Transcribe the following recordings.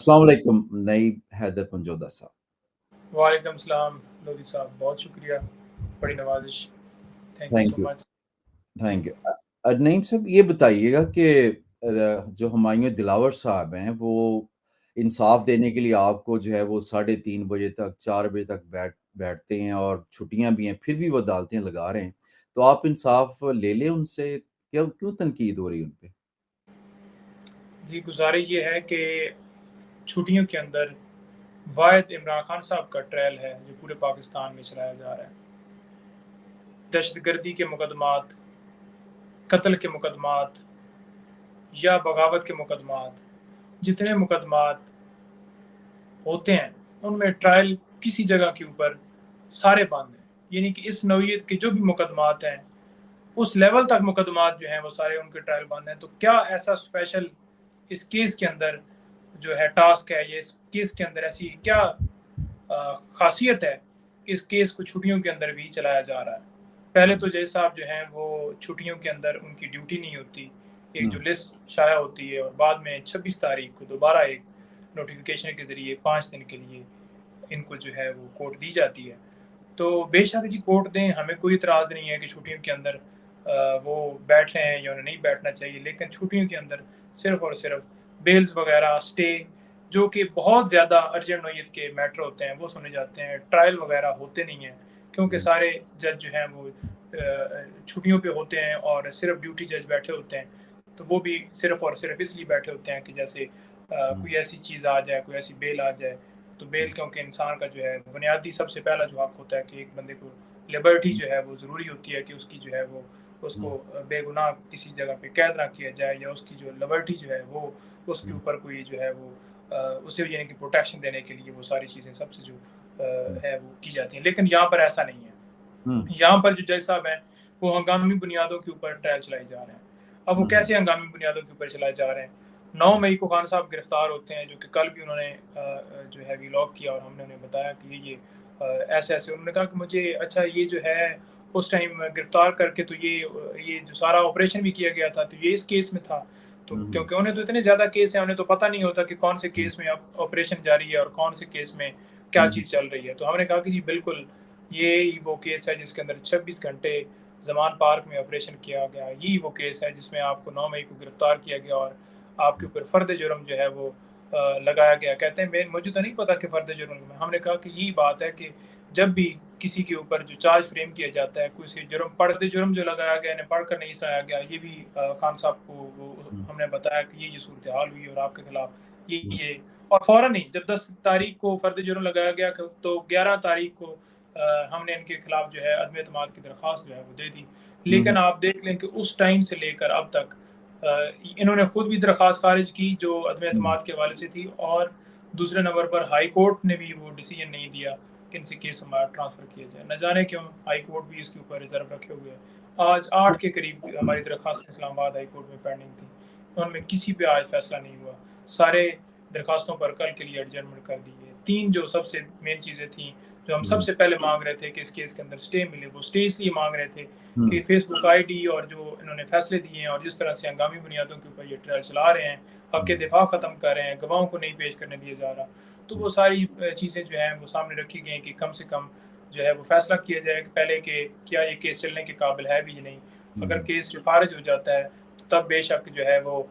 السلام علیکم نئی حیدر پنجودہ صاحب. وعلیکم السلام لودھی صاحب، بہت شکریہ، بڑی نوازش، thank you thank so you much. Thank you. Naeem صاحب یہ بتائیے گا کہ جو ہمایوں دلاور صاحب ہیں وہ انصاف دینے کے لیے آپ کو جو ہے وہ 3:30 بجے تک 4 بجے تک بیٹھتے ہیں اور چھٹیاں بھی ہیں پھر بھی وہ عدالتیں لگا رہے ہیں، تو آپ انصاف لے لیں ان سے، کیوں تنقید ہو رہی ان پہ؟ جی گزارش یہ ہے کہ چھٹیوں کے اندر واحد عمران خان صاحب کا ٹرائل ہے جو پورے پاکستان میں چلایا جا رہا ہے۔ دہشت گردی کے مقدمات، قتل کے مقدمات یا بغاوت کے مقدمات، جتنے مقدمات ہوتے ہیں ان میں ٹرائل کسی جگہ کے اوپر سارے بند ہیں، یعنی کہ اس نوعیت کے جو بھی مقدمات ہیں اس لیول تک مقدمات جو ہیں وہ سارے ان کے ٹرائل بند ہیں۔ تو کیا ایسا اسپیشل اس کیس کے اندر جو ہے ٹاسک ہے، یا اس کیس کے اندر ایسی کیا خاصیت ہے کہ اس کیس کو چھٹیوں کے اندر بھی چلایا جا رہا ہے؟ پہلے تو جج صاحب جو ہیں وہ چھٹیوں کے اندر ان کی ڈیوٹی نہیں ہوتی، ایک جو لسٹ شائع ہوتی ہے اور بعد میں 26 تاریخ کو دوبارہ ایک نوٹیفیکیشن کے ذریعے 5 دن کے لیے ان کو جو ہے وہ کورٹ دی جاتی ہے۔ تو بے شک جی کورٹ دیں، ہمیں کوئی اعتراض نہیں ہے کہ چھٹیوں کے اندر وہ بیٹھ رہے ہیں یا انہیں نہیں بیٹھنا چاہیے، لیکن چھٹیوں کے اندر صرف اور صرف بیلز وغیرہ اسٹے جو کہ بہت زیادہ ارجنٹ نوعیت کے میٹر ہوتے ہیں وہ سنے جاتے ہیں، ٹرائل وغیرہ ہوتے نہیں ہیں کیونکہ سارے جج جو ہیں وہ چھٹیوں پہ ہوتے ہیں اور صرف ڈیوٹی جج بیٹھے ہوتے ہیں، تو وہ بھی صرف اور صرف اس لیے بیٹھے ہوتے ہیں کہ جیسے کوئی ایسی چیز آ جائے، کوئی ایسی بیل آ جائے، تو بیل کیونکہ انسان کا جو ہے بنیادی سب سے پہلا جو حق ہوتا ہے کہ ایک بندے کو لبرٹی جو ہے وہ ضروری ہوتی ہے کہ اس کی جو ہے وہ اس کو بے گناہ کسی جگہ پہ قید نہ کیا جائے، یا اس کی جو لبرٹی جو ہے وہ اس کے اوپر کوئی جو ہے وہ اسے یعنی کہ پروٹیکشن دینے کے لیے وہ ساری چیزیں سب سے جو ہے وہ کی جاتی ہیں۔ لیکن یہاں پر ایسا نہیں ہے، یہاں پر جو جج صاحب ہیں وہ ہنگامی بنیادوں کے اوپر ٹرائل چلائی جا رہے ہیں۔ اب وہ کیسے ہنگامی بنیادوں کے اوپر چلائے جا رہے ہیں؟ 9 مئی کو خان صاحب گرفتار ہوتے ہیں، جو کہ کل بھی انہوں نے جو ہے ویلاگ کیا اور ہم نے انہیں بتایا کہ یہ ایسے ایسے انہوں نے کہا کہ مجھے اچھا یہ جو ہے اس ٹائم گرفتار کر کے تو یہ جو سارا آپریشن بھی کیا گیا تھا تو یہ اس کیس میں تھا، تو کیونکہ انہیں تو اتنے زیادہ کیس ہیں انہیں تو پتہ نہیں ہوتا کہ کون سے کیس میں آپریشن جاری ہے اور کون سے کیس میں کیا چیز چل رہی ہے۔ تو ہم نے کہا کہ جی بالکل یہ وہ کیس ہے جس کے اندر 26 گھنٹے زمان پارک میں آپریشن کیا گیا، یہی وہ کیس ہے جس میں آپ کو 9 مئی کو گرفتار کیا گیا اور آپ کے اوپر فرد جرم جو ہے وہ لگایا گیا۔ کہتے ہیں مجھے تو نہیں پتا کہ فرد جرم میں، ہم نے کہا کہ یہی بات ہے کہ جب بھی کسی کے اوپر جو چارج فریم کیا جاتا ہے کوئی جرم پڑھتے جرم جو لگایا گیا انہیں پڑھ کر نہیں سنایا گیا، یہ بھی خان صاحب کو ہم نے بتایا کہ یہ صورتحال ہوئی اور آپ کے خلاف یہ اور فوراً ہی جب 10 تاریخ کو فرد جرم لگایا گیا تو 11 تاریخ کو ہم نے ان کے خلاف جو ہے عدم اعتماد کی درخواست جو ہے وہ دے دی۔ لیکن آپ دیکھ لیں کہ اس ٹائم سے لے کر اب تک انہوں نے خود بھی درخواست خارج کی جو عدم اعتماد کے حوالے سے تھی، اور دوسرے نمبر پر ہائی کورٹ نے بھی وہ ڈیسیجن نہیں دیا کہ ان سے کیس ہمارا ٹرانسفر کیا جائے۔ نہ جانے کیوں ہائی کورٹ بھی اس کے اوپر ریزرو رکھے ہوئے ہے۔ آج 8 کے قریب ہماری درخواست اسلام آباد ہائی کورٹ میں پینڈنگ تھی، ان میں کسی پہ آج فیصلہ نہیں ہوا، سارے درخواستوں پر کل کے لیے ایڈجرمنٹ کر دی ہے۔ 3 جو سب سے مین چیزیں تھیں جو ہم سب سے پہلے مانگ رہے تھے کہ اس کیس کے اندر سٹے ملے، وہ سٹے اس لیے مانگ رہے تھے کہ فیس بک آئی ڈی اور جو انہوں نے فیصلے دیے ہیں اور جس طرح سے ہنگامی بنیادوں کے اوپر یہ ٹرائل چلا رہے ہیں، حق کے دفاع ختم کر رہے ہیں، گواہوں کو نہیں پیش کرنے دیا جا رہا، تو وہ ساری چیزیں جو ہیں وہ سامنے رکھی گئی ہیں کہ کم سے کم جو ہے وہ فیصلہ کیا جائے کہ پہلے کہ کیا یہ کیس چلنے کے قابل ہے بھی یا نہیں۔ اگر کیس جو خارج ہو جاتا ہے تو تب بے شک جو ہے وہ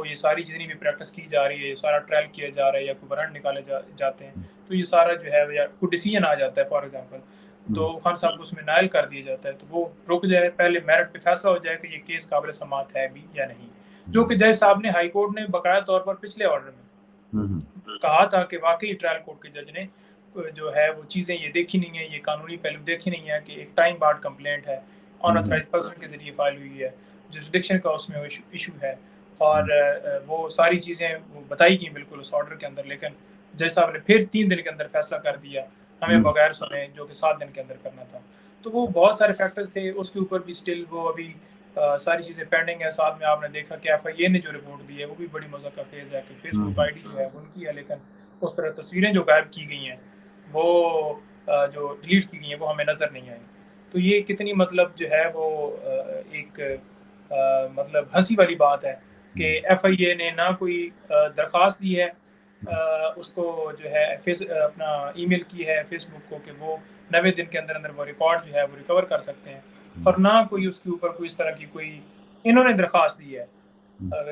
یہ ساری جتنی بھی پریکٹس کی جا رہی ہے، یہ سارا ٹرائل کیا جا رہا ہے یا کوئی وارنٹ نکالے جاتے ہیں، تو یہ سارا جو ہے یا کوئی ڈیسیجن آ جاتا ہے فار ایگزامپل تو خان صاحب کو اس میں نائل کر دیا جاتا ہے، تو وہ رک جائے، پہلے میرٹ پہ فیصلہ ہو جائے کہ یہ کیس قابل سماعت ہے بھی یا نہیں، جو کہ جج صاحب نے ہائی کورٹ نے باقاعدہ طور پر پچھلے آرڈر میں کہا تھا کہ واقعی ٹرائل کورٹ کے جج نے جو ہے وہ چیزیں یہ دیکھی نہیں ہیں، یہ قانونی پہلو دیکھی نہیں ہے کہ ایک ٹائم بارڈ کمپلینٹ ہے، ان آتھرائزڈ پرسن کے ذریعے فائل ہوئی ہے، جوریسڈکشن کا اس میں ایشو ہے، اور وہ ساری چیزیں وہ بتائی گئی بالکل اس آرڈر کے اندر، لیکن جج صاحب نے پھر 3 دن کے اندر فیصلہ کر دیا ہمیں بغیر سنے، جو کہ 7 دن کے اندر کرنا تھا۔ تو وہ بہت سارے فیکٹرز تھے، اس کے اوپر بھی سٹل وہ ابھی ساری چیزیں پینڈنگ ہے۔ ساتھ میں آپ نے دیکھا کہ ایف آئی اے نے جو رپورٹ دی ہے وہ بھی بڑی مذاق خیز ہے کہ فیس بک آئی ڈی جو ہے ان کی ہے، لیکن اس پر تصویریں جو غائب کی گئی ہیں وہ جو ڈیلیٹ کی گئی ہیں وہ ہمیں نظر نہیں آئی۔ تو یہ کتنی مطلب جو ہے وہ ایک مطلب ہنسی والی بات ہے کہ ایف آئی اے نے نہ کوئی درخواست دی ہے اس کو جو ہے اپنا ای میل کی ہے فیس بک کو کہ وہ 90 دن کے اندر اندر وہ ریکارڈ جو ہے وہ ریکور کر سکتے ہیں، اور نہ کوئی اس کے اوپر کوئی اس طرح کی کوئی انہوں نے درخواست دی ہے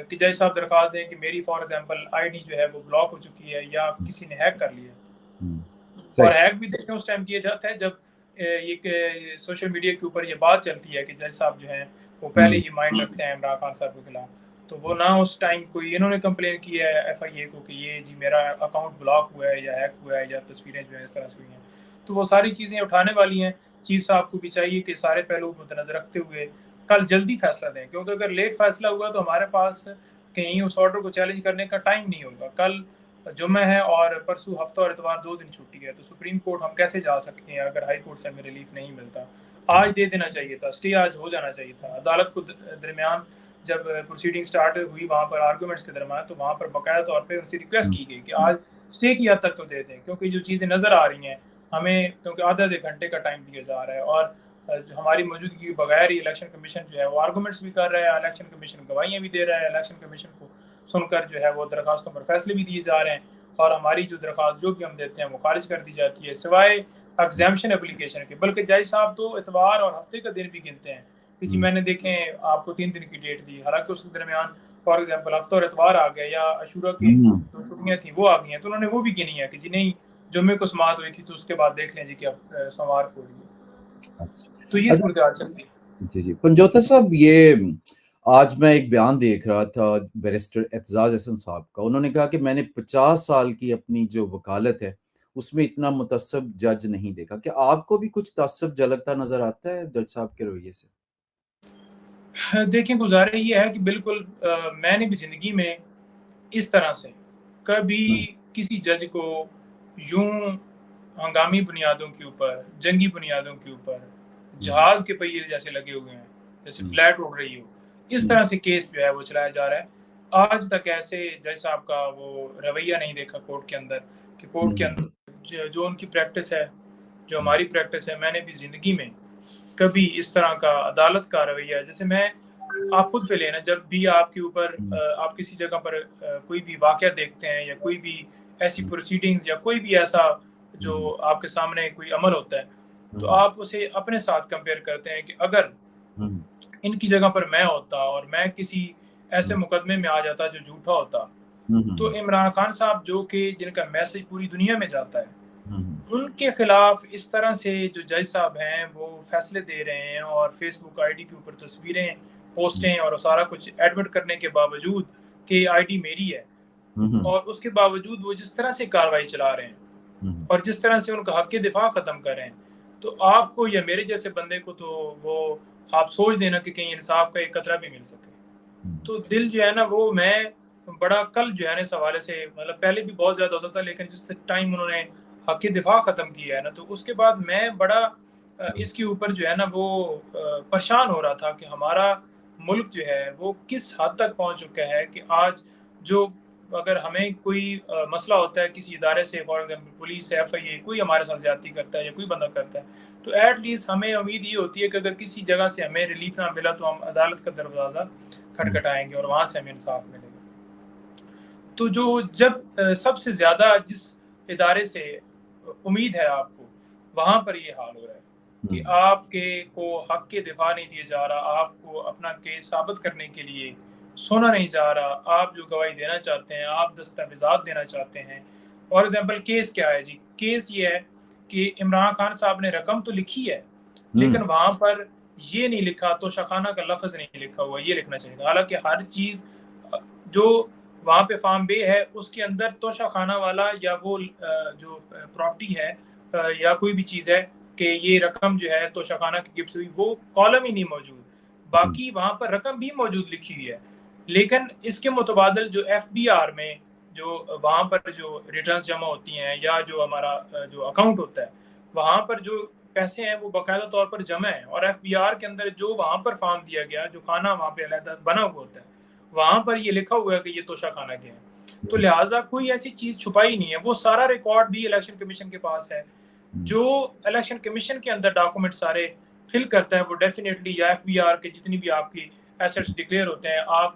کہ جج صاحب درخواست دیں کہ میری فار ایگزامپل آئی ڈی جو ہے وہ بلاک ہو چکی ہے یا کسی نے ہیک کر لیا ہے، اور ہیک بھی دیکھیں اس ٹائم کیا جاتا ہے جب یہ سوشل میڈیا کے اوپر یہ بات چلتی ہے کہ جج صاحب جو ہیں وہ پہلے ہی مائنڈ رکھتے ہیں عمران خان صاحب کے خلاف، تو وہ نہ اس ٹائم کوئی انہوں نے کمپلین کی ہے ایف آئی اے کو کہ یہ جی میرا اکاؤنٹ بلاک ہوا ہے یا ہیک ہوا ہے یا تصویریں جو ہیں اس طرح سے ہوئی ہیں، تو وہ ساری چیزیں اٹھانے والی ہیں۔ چیف صاحب کو بھی چاہیے کہ سارے پہلو مد نظر رکھتے ہوئے کل جلدی فیصلہ دیں، کیونکہ اگر لیٹ فیصلہ ہوا تو ہمارے پاس کہیں اس آرڈر کو چیلنج کرنے کا ٹائم نہیں ہوگا۔ کل جمعہ ہے اور پرسوں ہفتہ اور اتوار 2 دن چھٹی ہے، تو سپریم کورٹ ہم کیسے جا سکتے ہیں اگر ہائی کورٹ سے ہمیں ریلیف نہیں ملتا؟ آج دے دینا چاہیے تھا، اسٹے آج ہو جانا چاہیے تھا۔ عدالت کو درمیان جب پروسیڈنگ سٹارٹ ہوئی وہاں پر آرگومنٹس کے درمیان، تو وہاں پر باقاعدہ طور پہ ان سے ریکویسٹ کی گئی کہ آج اسٹے کی حد تک تو دے دیں، کیونکہ جو چیزیں نظر آ رہی ہیں ہمیں، کیونکہ آدھے گھنٹے کا ٹائم دیا جا رہا ہے اور ہماری موجودگی کے بغیر ہی الیکشن کمیشن جو ہے وہ آرگومنٹس بھی کر رہا ہے، الیکشن کمیشن گواہیاں بھی دے رہا ہے، الیکشن کمیشن کو سن کر جو ہے وہ درخواستوں پر فیصلے بھی دیے جا رہے ہیں، اور ہماری جو درخواست جو بھی ہم دیتے ہیں وہ خارج کر دی جاتی ہے سوائے ایگزامشن اپلیکیشن کے۔ بلکہ جج صاحب تو اتوار اور ہفتے کا دن بھی گنتے ہیں کہ جی میں نے دیکھیں آپ کو 3 دن کی ڈیٹ دی، حالانکہ اس کے درمیان فار ایگزامپل ہفتہ اور اتوار آ گئے یا عاشورہ کی 2 چھٹیاں تھیں وہ آ گئی ہیں، تو انہوں نے وہ بھی گنی ہے کہ جی نہیں جمعے کو سماعت ہوئی تھی تو اس کے بعد دیکھ لیں جی کہ اب سوموار کو ہوئی ہے، تو یہ صورتحال چلتی ہے۔ جی جی پنجوتا صاحب، یہ آج میں ایک بیان دیکھ رہا تھا بیرسٹر اعتزاز احسن صاحب کا، انہوں نے کہا کہ میں نے 50 سال کی اپنی جو وکالت ہے اس میں اتنا متعصب جج نہیں دیکھا۔ کیا آپ کو بھی کچھ تعصب جھلکتا نظر آتا ہے جج صاحب کے رویے سے؟ دیکھیں گزارا یہ ہے کہ بالکل میں نے بھی زندگی میں اس طرح سے کبھی کسی جج کو یوں ہنگامی بنیادوں کے اوپر، جنگی بنیادوں کے اوپر، جہاز کے پہیے جیسے لگے ہوئے ہیں، جیسے فلیٹ اڑ رہی ہو، اس طرح سے کیس جو ہے وہ چلایا جا رہا ہے۔ آج تک ایسے جج صاحب کا وہ رویہ نہیں دیکھا کورٹ کے اندر، کہ کورٹ کے اندر جو ان کی پریکٹس ہے، جو ہماری پریکٹس ہے، میں نے بھی زندگی میں کبھی اس طرح کا عدالت کا رویہ، جیسے میں آپ خود پہ لینا، جب بھی آپ کے اوپر آپ کسی جگہ پر کوئی بھی واقعہ دیکھتے ہیں یا کوئی بھی ایسی پروسیڈنگز یا کوئی بھی ایسا جو آپ کے سامنے کوئی عمل ہوتا ہے، تو آپ اسے اپنے ساتھ کمپیئر کرتے ہیں کہ اگر ان کی جگہ پر میں ہوتا اور میں کسی ایسے مقدمے میں آ جاتا جو جھوٹا ہوتا، تو عمران خان صاحب جو کہ جن کا میسج پوری دنیا میں جاتا ہے، ان کے خلاف اس طرح سے جو جج صاحب ہیں وہ فیصلے دے رہے ہیں اور فیس بک آئی ڈی کے اوپر تصویریں پوسٹیں اور سارا کچھ ایڈمٹ کرنے کے باوجود کہ آئی ڈی میری ہے، اور اس کے باوجود وہ جس طرح سے کاروائی چلا رہے ہیں اور جس طرح سے ان کا حق دفاع ختم کر رہے ہیں، تو آپ کو یا میرے جیسے بندے کو تو وہ آپ سوچ دینا کہ کہیں انصاف کا ایک قطرہ بھی مل سکے۔ تو دل جو ہے نا وہ میں بڑا کل جو ہے نا اس حوالے سے، مطلب پہلے بھی بہت زیادہ ہوتا تھا، لیکن جس ٹائم انہوں نے حق دفاع ختم کیا ہے نا، تو اس کے بعد میں بڑا اس کے اوپر جو ہے نا وہ پریشان ہو رہا تھا کہ ہمارا ملک جو ہے وہ کس حد تک پہنچ چکا ہے کہ آج جو اگر ہمیں کوئی مسئلہ ہوتا ہے کسی ادارے سے، فار ایگزامپل پولیس، ایف آئی اے، کوئی ہمارے ساتھ زیادتی کرتا ہے یا کوئی بندہ کرتا ہے، تو ایٹ لیسٹ ہمیں امید یہ ہوتی ہے کہ اگر کسی جگہ سے ہمیں ریلیف نہ ملا تو ہم عدالت کا دروازہ کھٹکھٹائیں گے اور وہاں سے ہمیں انصاف ملے گا۔ تو جو جب سب سے زیادہ جس ادارے سے امید ہے آپ کو، وہاں پر یہ حال ہو رہا ہے کہ آپ کے کو حق کے دفاع نہیں دیا جا رہا، آپ کو اپنا کیس ثابت کرنے کے لیے سونا نہیں جا رہا، آپ جو گواہی دینا چاہتے ہیں، آپ دستاویزات دینا چاہتے ہیں۔ فار ایگزامپل کیس کیا ہے جی؟ کیس یہ ہے کہ عمران خان صاحب نے رقم تو لکھی ہے، لیکن وہاں پر یہ نہیں لکھا، توشہ خانہ کا لفظ نہیں لکھا ہوا، یہ لکھنا چاہیے، حالانکہ ہر چیز جو وہاں پہ فارم بے ہے اس کے اندر توشہ خانہ والا یا وہ جو پراپرٹی ہے یا کوئی بھی چیز ہے کہ یہ رقم جو ہے توشہ خانہ کی گفٹ ہوئی، وہ کالم ہی نہیں موجود، باقی وہاں پر رقم بھی موجود لکھی ہوئی ہے، لیکن اس کے متبادل جو ایف بی آر میں جو وہاں پر جو ریٹرنز جمع ہوتی ہیں یا جو ہمارا جو اکاؤنٹ ہوتا ہے وہاں پر جو پیسے ہیں وہ باقاعدہ طور پر جمع ہیں، اور ایف بی آر کے اندر جو وہاں پر فارم دیا گیا، جو خانہ وہاں پہ علیحدہ بنا ہوا ہوتا ہے، وہاں پر یہ لکھا ہوا ہے کہ یہ توشہ خانہ کے ہیں، تو لہٰذا کوئی ایسی چیز چھپائی نہیں ہے، وہ سارا ریکارڈ بھی الیکشن کمیشن کے پاس ہے، جو الیکشن کمیشن کے اندر ڈاکومنٹ سارے فل کرتا ہے وہ ڈیفینیٹلی، یا ایف بی آر کے جتنی بھی آپ کی ایسٹس ڈکلیئر ہوتے ہیں، آپ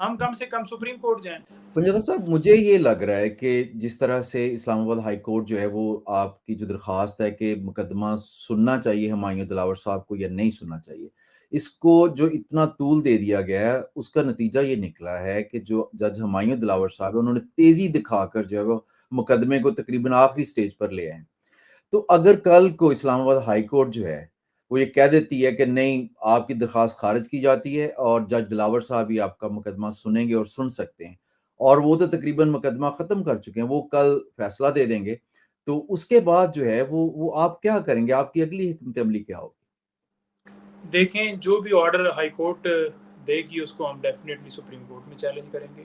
ہم کم سے کم سپریم کورٹ جائیں. پنجاب صاحب مجھے یہ لگ رہا ہے کہ جس طرح سے اسلام آباد ہائی کورٹ جو ہے وہ آپ کی جو درخواست ہے کہ مقدمہ سننا چاہیے ہمایوں دلاور صاحب کو یا نہیں سننا چاہیے، اس کو جو اتنا طول دے دیا گیا ہے اس کا نتیجہ یہ نکلا ہے کہ جو جج ہمایوں دلاور صاحب ہے انہوں نے تیزی دکھا کر جو ہے وہ مقدمے کو تقریباً آخری سٹیج پر لے آئے. تو اگر کل کو اسلام آباد ہائی کورٹ جو ہے وہ یہ کہہ دیتی ہے کہ نہیں آپ کی درخواست خارج کی جاتی ہے اور جج دلاور صاحب ہی آپ کا مقدمہ سنیں گے اور سن سکتے ہیں، اور وہ تو تقریباً مقدمہ ختم کر چکے ہیں، وہ کل فیصلہ دے دیں گے، تو اس کے بعد جو ہے وہ آپ کیا کریں گے؟ آپ کی اگلی حکمت عملی کیا ہوگی؟ دیکھیں جو بھی آرڈر ہائی کورٹ دے گی اس کو ہم ڈیفینیٹلی سپریم کورٹ میں چیلنج کریں گے.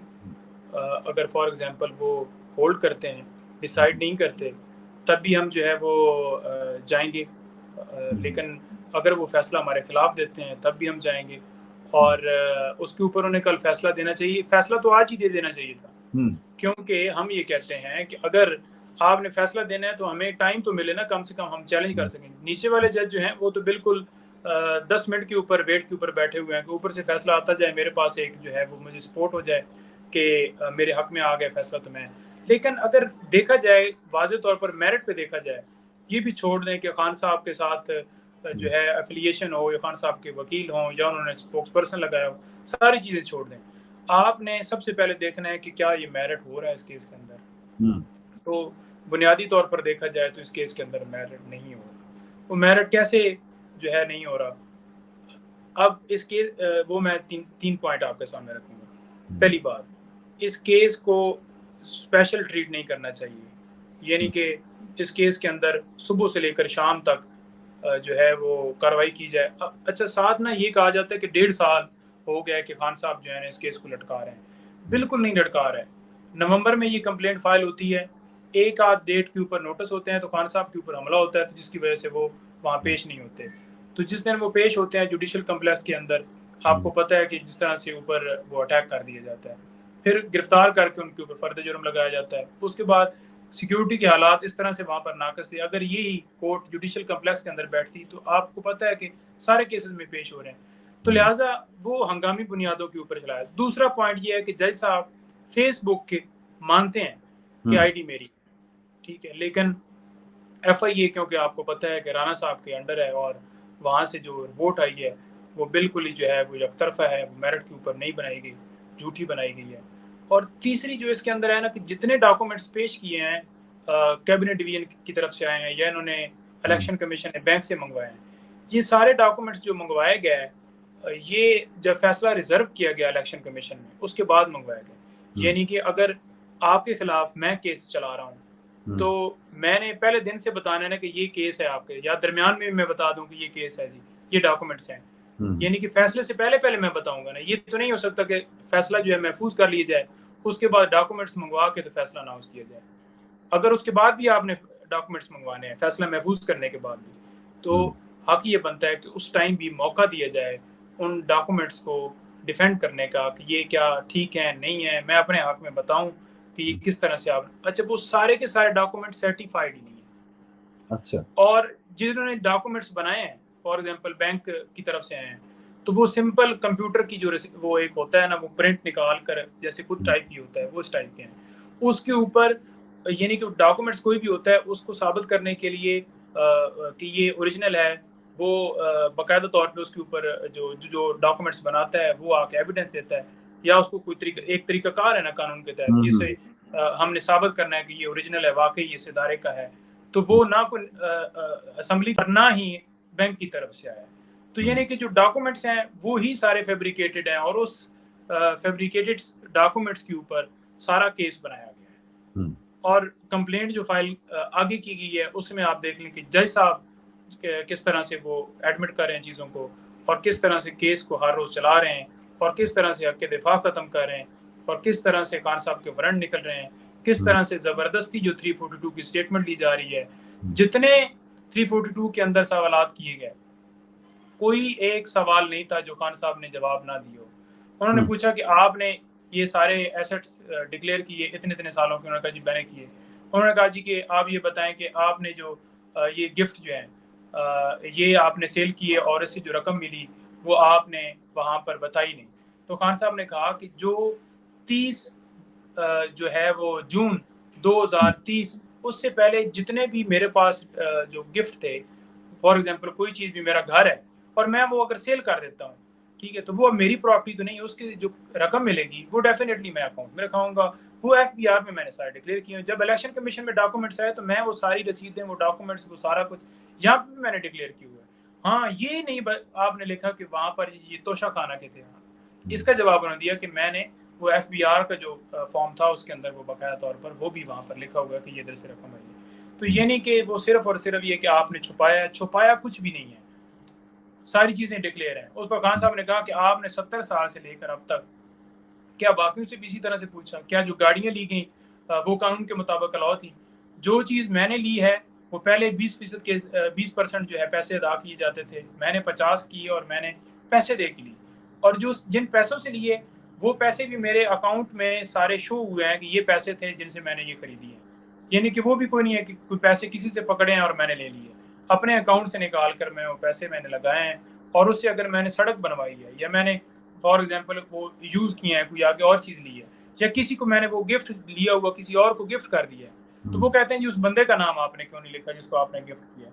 اگر فار ایگزامپل وہ ہولڈ کرتے ہیں، ڈیسائیڈ نہیں کرتے، تب بھی ہم جو ہے وہ جائیں گے. لیکن اگر وہ فیصلہ ہمارے خلاف دیتے ہیں تب بھی ہم جائیں گے. اور اس کے اوپر انہیں کل فیصلہ دینا چاہیے. فیصلہ تو آج ہی دے دینا چاہیے تھا، کیونکہ ہم یہ کہتے ہیں کہ اگر آپ نے فیصلہ دینا ہے تو ہمیں ٹائم تو ملے نا، کم سے کم ہم چیلنج کر سکیں. نیچے والے جج جو ہیں وہ تو بالکل 10 منٹ کے اوپر ویٹ کے اوپر بیٹھے ہوئے ہیں کہ اوپر سے فیصلہ آتا جائے، میرے پاس ایک جو ہے وہ مجھے سپورٹ ہو جائے کہ میرے حق میں آ گئے فیصلہ تو میں. لیکن اگر دیکھا جائے واضح طور پر میرٹ پہ دیکھا جائے، یہ بھی چھوڑ دیں کہ خان صاحب کے ساتھ جو ہے افیلیشن ہو یا خان صاحب کے وکیل ہوں یا انہوں نے اسپوکس پرسن لگایا ہو، ساری چیزیں چھوڑ دیں. آپ نے سب سے پہلے دیکھنا ہے کہ کیا یہ میرٹ ہو رہا ہے اس کیس کے اندر. تو بنیادی طور پر دیکھا جائے تو اس کیس کے اندر میرٹ نہیں ہو رہا. وہ میرٹ کیسے جو ہے نہیں ہو رہا؟ اب اس کیس وہ میں تین پوائنٹ آپ کے سامنے رکھوں گا. پہلی بات، اس کیس کو اسپیشل ٹریٹ نہیں کرنا چاہیے، یعنی کہ اس کیس کے اندر صبح سے لے کر شام تک جو ہے وہ کارروائی کی جائے. اچھا ساتھ نہ یہ کہا جاتا ہے کہ 1.5 سال ہو گیا کہ خان صاحب جو ہے اس کیس کو لٹکا رہے ہیں. بالکل نہیں لٹکا رہے. نومبر میں یہ کمپلینٹ فائل ہوتی ہے، ایک آدھ ڈیٹ کے اوپر نوٹس ہوتے ہیں تو خان صاحب کے اوپر حملہ ہوتا ہے، تو جس کی وجہ سے وہ وہاں پیش نہیں ہوتے. تو جس دن وہ پیش ہوتے ہیں جوڈیشل کمپلیکس کے اندر، آپ کو پتہ ہے کہ جس طرح سے اوپر وہ اٹیک کر دیا جاتا ہے، پھر گرفتار کر کے ان کے اوپر فرد جرم لگایا جاتا ہے. اس کے بعد سیکیورٹی کے حالات اس طرح سے وہاں پر ناقص تھے. اگر یہی کورٹ جوڈیشل کمپلیکس کے اندر بیٹھتی تو آپ کو پتہ ہے کہ سارے کیسز میں پیش ہو رہے ہیں. تو لہٰذا وہ ہنگامی بنیادوں کے اوپر چلایا. دوسرا پوائنٹ یہ ہے کہ جج صاحب فیس بک کے مانتے ہیں کہ آئی ڈی میری ٹھیک ہے، لیکن ایف آئی اے کیونکہ آپ کو پتہ ہے کہ رانا صاحب کے انڈر ہے اور وہاں سے جو رپورٹ آئی ہے وہ بالکل ہی جو ہے وہ یک طرفہ ہے، وہ میرٹ کے اوپر نہیں بنائی گئی، جھوٹی بنائی گئی ہے. اور تیسری جو اس کے اندر ہے نا کہ جتنے ڈاکومنٹس پیش کیے ہیں کیبنٹ ڈویژن کی طرف سے آئے ہیں یا انہوں نے الیکشن کمیشن نے بینک سے منگوائے ہیں، یہ سارے ڈاکومنٹس جو منگوائے گئے یہ جب فیصلہ ریزرو کیا گیا الیکشن کمیشن میں اس کے بعد منگوائے گئے. یعنی کہ اگر آپ کے خلاف میں کیس چلا رہا ہوں تو میں نے پہلے دن سے بتانا ہے نا کہ یہ کیس ہے آپ کے، یا درمیان میں میں بتا دوں کہ یہ کیس ہے جی، یہ ڈاکومنٹس ہیں. یعنی کہ فیصلے سے پہلے میں بتاؤں گا نا. یہ تو نہیں ہو سکتا کہ فیصلہ جو ہے محفوظ کر لیا جائے اس کے بعد ڈاکومنٹس منگوا کے تو فیصلہ نافذ کیا جائے. اگر اس کے بعد بھی آپ نے ڈاکومنٹس منگوانے ہیں فیصلہ محفوظ کرنے کے بعد بھی، تو حق یہ بنتا ہے کہ اس ٹائم بھی موقع دیا جائے ان ڈاکومنٹس کو ڈیفینڈ کرنے کا کہ یہ کیا ٹھیک ہے نہیں ہے، میں اپنے حق میں بتاؤں کہ یہ کس طرح سے آپ. اچھا وہ سارے کے سارے ڈاکومنٹ سرٹیفائڈ ہی نہیں ہیں. اچھا. اور جنہوں نے ڈاکومنٹس بنائے ہیں فار ایگزامپل بینک کی طرف سے آئے ہیں تو وہ سمپل کمپیوٹر کی جو وہ ایک ہوتا ہے نا وہ پرنٹ نکال کر جیسے خود ٹائپ کی ہوتا ہے وہ اس ٹائپ کے ہیں. اس کے اوپر یعنی کہ ڈاکومنٹس کوئی بھی ہوتا ہے اس کو ثابت کرنے کے لیے کہ یہ اوریجنل ہے، وہ باقاعدہ طور پہ اس کے اوپر جو ڈاکومنٹس بناتا ہے وہ آ کے ایویڈنس دیتا ہے، یا اس کو کوئی ایک طریقہ کار ہے نا قانون کے تحت جسے ہم نے ثابت کرنا ہے کہ یہ اوریجنل ہے، واقعی یہ اس ادارے کا ہے. تو وہ نہ کوئی اسمبلی پر نہ ہی بینک کی طرف سے آیا. تو یعنی کہ جو ڈاکومنٹس ہیں وہ ہی سارے فیبریکیٹڈ ہیں اور اس فیبریکیٹڈ ڈاکومنٹس کے اوپر سارا کیس بنایا گیا ہے. اور کمپلینٹ جو فائل آگے کی گئی ہے اس میں آپ دیکھ لیں کہ جج صاحب کس طرح سے وہ ایڈمٹ کر رہے ہیں چیزوں کو، اور کس طرح سے کیس کو ہر روز چلا رہے ہیں، اور کس طرح سے حق کے دفاع ختم کر رہے ہیں، اور کس طرح سے خان صاحب کے وارنٹ نکل رہے ہیں، کس طرح سے زبردستی جو 342 کی سٹیٹمنٹ لی جا رہی ہے. جتنے 342 کے اندر سوالات کیے گئے کوئی ایک سوال نہیں تھا جو خان صاحب نے جواب نہ دیو. انہوں نے پوچھا کہ آپ نے یہ سارے ایسٹس ڈکلیئر کیے اتنے سالوں کے، انہوں نے کہا جی میں نے کیے. انہوں نے کہا جی کہ آپ یہ بتائیں کہ آپ نے جو یہ گفٹ جو ہیں یہ آپ نے سیل کیے اور اس سے جو رقم ملی وہ آپ نے وہاں پر بتائی نہیں. تو تو خان صاحب نے کہا کہ جو 30 جو ہے وہ جون 2030 اس سے پہلے جتنے بھی میرے پاس جو گفٹ تھے، فار ایگزامپل کوئی چیز بھی، میرا گھر ہے اور میں وہ اگر سیل کر دیتا ہوں، ٹھیک ہے، تو وہ میری پراپرٹی تو نہیں ہے، اس کی جو رقم ملے گی وہ ڈیفینیٹلی میں اکاؤنٹ میں رکھاؤں گا. وہ ایف بی آر میں نے سارے ڈکلیئر کیے ہیں. جب الیکشن کمیشن میں ڈاکومنٹس آئے تو میں وہ ساری رسیدیں، وہ ڈاکومنٹس، وہ سارا کچھ یہاں پہ بھی میں نے ڈکلیئر کیا ہوا ہے. ہاں یہ نہیں آپ نے لکھا کہ وہاں پر یہ توشہ خانہ کے تھے. اس کا جواب انہوں نے دیا کہ میں نے وہ ایف بی آر کا جو فارم تھا اس کے اندر وہ باقاعدہ طور پر وہ بھی وہاں پر لکھا ہوا ہے کہ یہ ادھر سے رقم آئی ہے. تو یہ نہیں کہ وہ صرف اور صرف یہ کہ آپ نے چھپایا کچھ بھی نہیں ہے، ساری چیزیں ڈکلیئر ہیں. اس پر خان صاحب نے کہا کہ آپ نے 70 سال سے لے کر اب تک کیا باقیوں سے بھی اسی طرح سے پوچھا؟ کیا جو گاڑیاں لی گئیں وہ قانون کے مطابق الاؤ تھی؟ جو چیز میں نے لی ہے وہ پہلے 20% کے 20% جو ہے پیسے ادا کیے جاتے تھے، میں نے 50 کیے اور میں نے پیسے دے کے لی. اور جو جن پیسوں سے لیے وہ پیسے بھی میرے اکاؤنٹ میں سارے شو ہوئے ہیں کہ یہ پیسے تھے جن سے میں نے یہ خریدی ہے. یعنی کہ وہ بھی کوئی نہیں ہے کہ کوئی پیسے کسی سے پکڑے ہیں اور میں نے لے لیے. اپنے اکاؤنٹ سے نکال کر میں وہ پیسے میں نے لگائے ہیں، اور اس سے اگر میں نے سڑک بنوائی ہے یا میں نے فار ایگزامپل وہ یوز کیا ہے، کوئی آگے اور چیز لی ہے، یا کسی کو میں نے وہ گفٹ لیا ہوا کسی اور کو گفٹ کر دیا ہے، تو وہ کہتے ہیں جی اس بندے کا نام آپ نے کیوں نہیں لکھا جس کو آپ نے گفٹ کیا.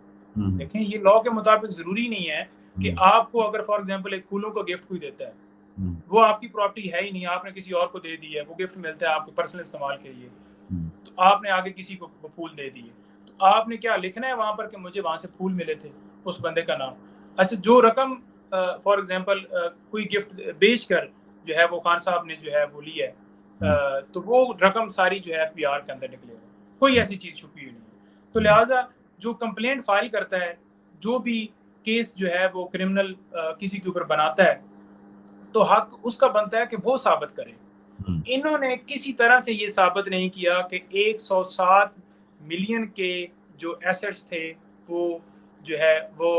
دیکھیں یہ لاء کے مطابق ضروری نہیں ہے کہ آپ کو اگر فار ایگزامپل ایک پھولوں کا گفٹ کوئی دیتا ہے، وہ آپ کی پراپرٹی ہے ہی نہیں، آپ نے کسی اور کو دے دی ہے، وہ گفٹ ملتا ہے آپ کو پرسنل استعمال کے لیے، تو آپ نے آگے کسی کو وہ پھول دے دیے، تو آپ نے کیا لکھنا ہے وہاں پر کہ مجھے وہاں سے پھول ملے تھے، اس بندے کا نام. اچھا جو رقم فار ایگزامپل کوئی گفٹ بیچ کر جو ہے وہ خان صاحب نے جو ہے وہ لی ہے، تو وہ رقم ساری جو ہے ایف بی آر کے اندر نکلے گا، کوئی ایسی چیز چھپی ہوئی نہیں ہے. تو لہٰذا جو کمپلینٹ فائل کرتا ہے، جو بھی کیس جو ہے وہ کرمنل کسی کے اوپر بناتا ہے، تو حق اس کا بنتا ہے کہ وہ ثابت کرے. انہوں نے کسی طرح سے یہ ثابت نہیں کیا کہ 107 ملین کے جو ایسٹس تھے وہ جو ہے وہ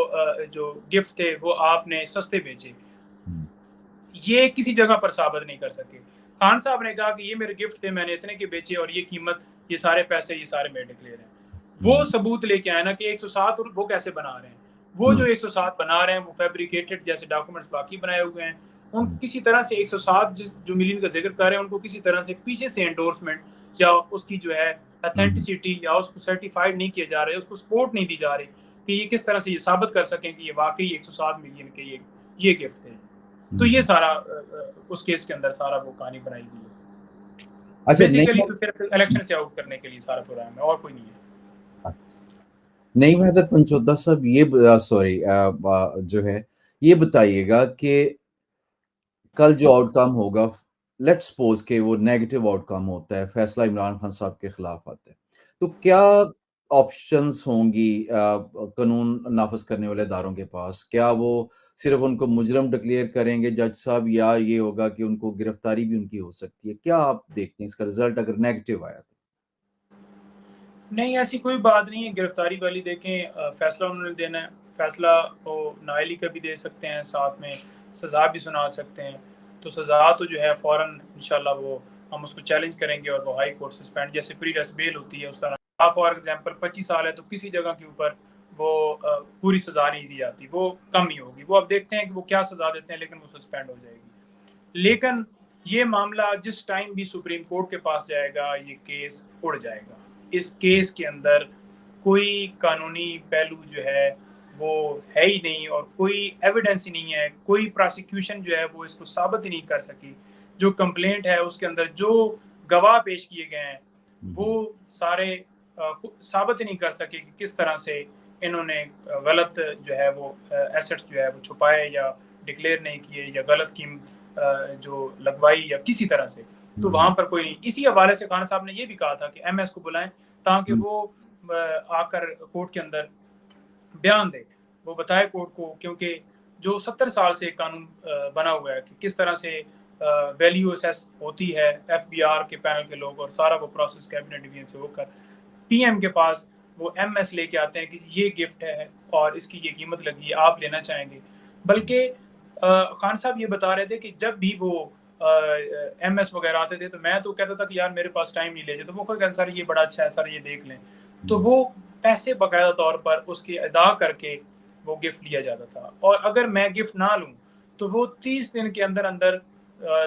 جو گفٹ تھے وہ آپ نے سستے بیچے. یہ کسی جگہ پر ثابت نہیں کر سکے. خان صاحب نے کہا کہ یہ میرے گفٹ تھے، میں نے اتنے کے بیچے اور یہ قیمت، یہ سارے پیسے، یہ سارے میرے ڈکلیئر ہیں. وہ ثبوت لے کے آئے نا کہ 107 وہ کیسے بنا رہے ہیں. وہ جو 107 بنا رہے ہیں وہ فیبریکیٹڈ جیسے ڈاکومنٹس باقی بنائے ہوئے ہیں. ان کسی طرح سے 107 جو ملین کا ذکر کر رہے ہیں ان کو کسی طرح سے پیچھے سے انڈورسمنٹ یا اس کی جو ہے اتھینٹسٹی یا اس کو سرٹیفائڈ نہیں کیا جا رہا ہے، اس کو سپورٹ نہیں دی جا رہی کہ یہ کس طرح سے یہ ثابت کر سکیں کہ یہ واقعی 107 ملین کے یہ گفٹ ہے. تو یہ سارا اس کیس کے اندر سارا وہ کہانی بنائی گئی ہے. اچھا بیسیکلی تو پھر الیکشن سے آؤٹ کرنے کے لیے سارا پروگرام ہے اور کوئی نہیں ہے. نعیم حیدر پنچودا صاحب یہ جو ہے یہ بتائیے گا کہ کل جو آؤٹ کم ہوگا، لیٹ سپوز کہ وہ نیگیٹو آؤٹ کم ہوتا ہے، فیصلہ عمران خان صاحب کے خلاف آتا ہے، تو کیا آپشنز ہوں گی قانون نافذ کرنے والے اداروں کے پاس؟ کیا وہ صرف ان کو مجرم ڈکلیئر کریں گے جج صاحب، یا یہ ہوگا کہ ان کو گرفتاری بھی ان کی ہو سکتی ہے؟ کیا آپ دیکھتے ہیں اس کا رزلٹ اگر نیگیٹو آیا تو؟ نہیں ایسی کوئی بات نہیں ہے گرفتاری والی. دیکھیں فیصلہ انہوں نے دینا ہے، فیصلہ وہ نااہلی کا بھی دے سکتے ہیں، ساتھ میں سزا بھی سنا سکتے ہیں. تو سزا تو جو ہے فوراً انشاءاللہ وہ ہم اس کو چیلنج کریں گے اور وہ ہائی کورٹ سسپینڈ جیسے پری ریس بیل ہوتی ہے اس طرح. فار ایگزامپل 25 سال ہے تو کسی جگہ کے اوپر وہ پوری سزا نہیں دی جاتی، وہ کم ہی ہوگی. وہ اب دیکھتے ہیں کہ وہ کیا سزا دیتے ہیں، لیکن وہ سسپینڈ ہو جائے گی. لیکن یہ معاملہ جس ٹائم بھی سپریم کورٹ کے پاس جائے گا یہ کیس اڑ جائے گا. اس کیس کے اندر کوئی قانونی پہلو جو ہے وہ ہے ہی نہیں اور کوئی ایویڈنس ہی نہیں ہے. کوئی پراسیکیوشن جو ہے وہ اس کو ثابت ہی نہیں کر سکی. جو کمپلینٹ ہے اس کے اندر جو گواہ پیش کیے گئے ہیں وہ سارے ثابت ہی نہیں کر سکے کہ کس طرح سے انہوں نے غلط جو ہے وہ ایسٹس جو ہے وہ چھپائے یا ڈکلیئر نہیں کیے یا غلط قیمت جو لگوائی یا کسی طرح سے. تو وہاں پر کوئی نہیں. اسی حوالے سے خان صاحب نے یہ بھی کہا تھا کہ ایم ایس کو بلائیں تاکہ وہ آ کر کورٹ کے اندر بیان دے، وہ بتائے کورٹ کو، کیونکہ جو 70 سال سے قانون بنا ہوا ہے کہ کس طرح سے ویلیو اسیس ہوتی ہے ایف بی آر کے پینل کے لوگ، اور سارا وہ پروسیس کیبنٹ ڈویژن سے ہو کر پی ایم کے پاس وہ ایم ایس لے کے آتے ہیں کہ یہ گفٹ ہے اور اس کی یہ قیمت لگی ہے، آپ لینا چاہیں گے. بلکہ خان صاحب یہ بتا رہے تھے کہ جب بھی وہ ایم ایس وغیرہ آتے تھے تو میں تو کہتا تھا کہ یار میرے پاس ٹائم نہیں لے جائے، تو وہ خود کہتے سر یہ بڑا اچھا ہے، سر یہ دیکھ لیں. تو وہ پیسے باقاعدہ طور پر اس کی ادا کر کے وہ گفٹ لیا جاتا تھا. اور اگر میں گفٹ نہ لوں تو وہ 30 دن کے اندر اندر